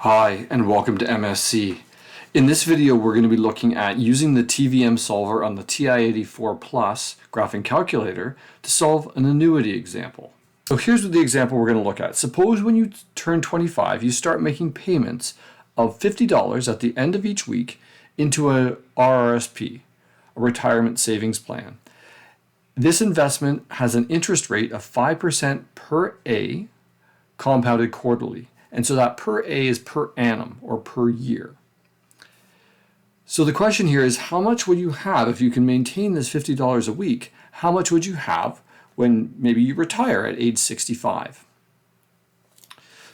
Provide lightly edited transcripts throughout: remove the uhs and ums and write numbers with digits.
Hi, and welcome to MSC. In this video, we're going to be looking at using the TVM solver on the TI-84 Plus graphing calculator to solve an annuity example. So here's the example we're going to look at. Suppose when you turn 25, you start making payments of $50 at the end of each week into a RRSP, a retirement savings plan. This investment has an interest rate of 5% per A, compounded quarterly. And so that per A is per annum or per year. So the question here is, how much would you have if you can maintain this $50 a week? How much would you have when maybe you retire at age 65?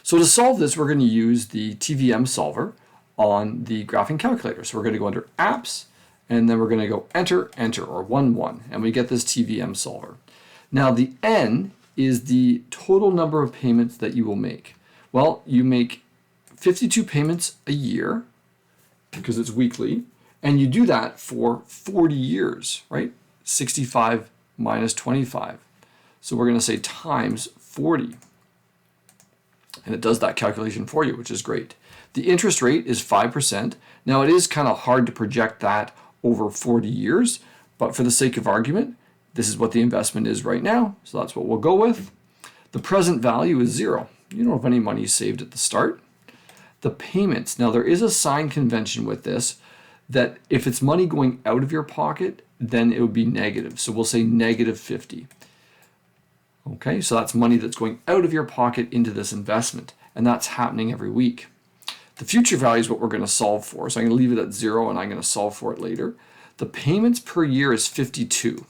So to solve this, we're going to use the TVM solver on the graphing calculator. So we're going to go under Apps, and then we're going to go Enter, Enter, or 1, 1, and we get this TVM solver. Now the N is the total number of payments that you will make. Well, you make 52 payments a year because it's weekly, and you do that for 40 years, right? 65 minus 25. So we're going to say times 40. And it does that calculation for you, which is great. The interest rate is 5%. Now, it is kind of hard to project that over 40 years, but for the sake of argument, this is what the investment is right now, so that's what we'll go with. The present value is 0. You don't have any money saved at the start. The payments, now there is a sign convention with this that if it's money going out of your pocket, then it would be negative. So we'll say negative 50. Okay, so that's money that's going out of your pocket into this investment, and that's happening every week. The future value is what we're going to solve for. So I'm going to leave it at 0 and I'm going to solve for it later. The payments per year is 52.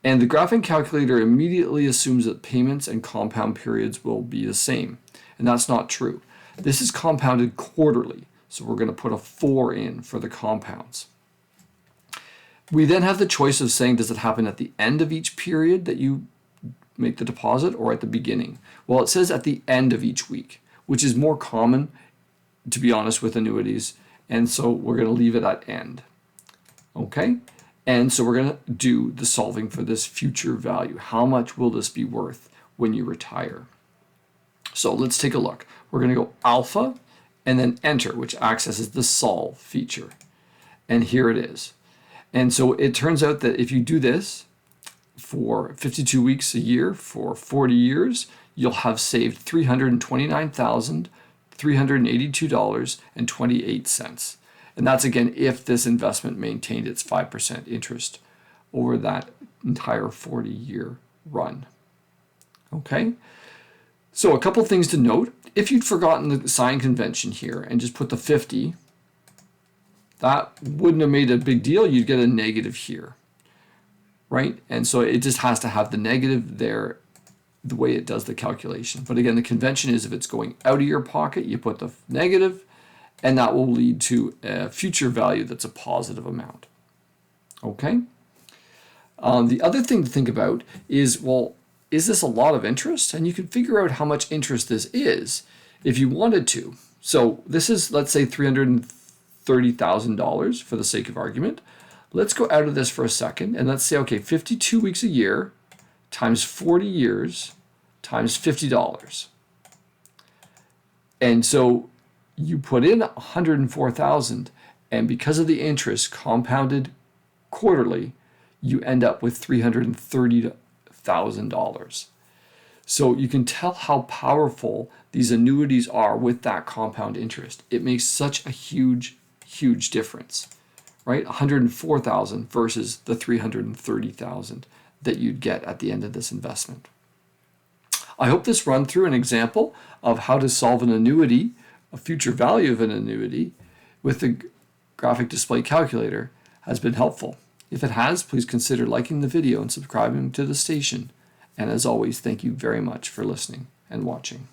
And the graphing calculator immediately assumes that payments and compound periods will be the same. And that's not true. This is compounded quarterly. So we're going to put a 4 in for the compounds. We then have the choice of saying, does it happen at the end of each period that you make the deposit or at the beginning? Well, it says at the end of each week, which is more common, to be honest, with annuities. And so we're going to leave it at end. Okay? And so we're going to do the solving for this future value. How much will this be worth when you retire? So let's take a look. We're going to go alpha and then enter, which accesses the solve feature. And here it is. And so it turns out that if you do this for 52 weeks a year for 40 years, you'll have saved $329,382.28. And that's, again, if this investment maintained its 5% interest over that entire 40-year run. Okay? So a couple things to note. If you'd forgotten the sign convention here and just put the 50, that wouldn't have made a big deal. You'd get a negative here, right? And so it just has to have the negative there the way it does the calculation. But again, the convention is if it's going out of your pocket, you put the negative, and that will lead to a future value that's a positive amount. Okay? The other thing to think about is, well, is this a lot of interest? And you can figure out how much interest this is if you wanted to. So this is, let's say, $330,000 for the sake of argument. Let's go out of this for a second, and let's say, okay, 52 weeks a year times 40 years times $50. And so you put in 104,000, and because of the interest compounded quarterly, you end up with $330,000. So you can tell how powerful these annuities are with that compound interest. It makes such a huge, huge difference, right? 104,000 versus the 330,000 that you'd get at the end of this investment. I hope this run through an example of how to solve an annuity, a future value of an annuity, with the graphic display calculator has been helpful. If it has, please consider liking the video and subscribing to the station. And as always, thank you very much for listening and watching.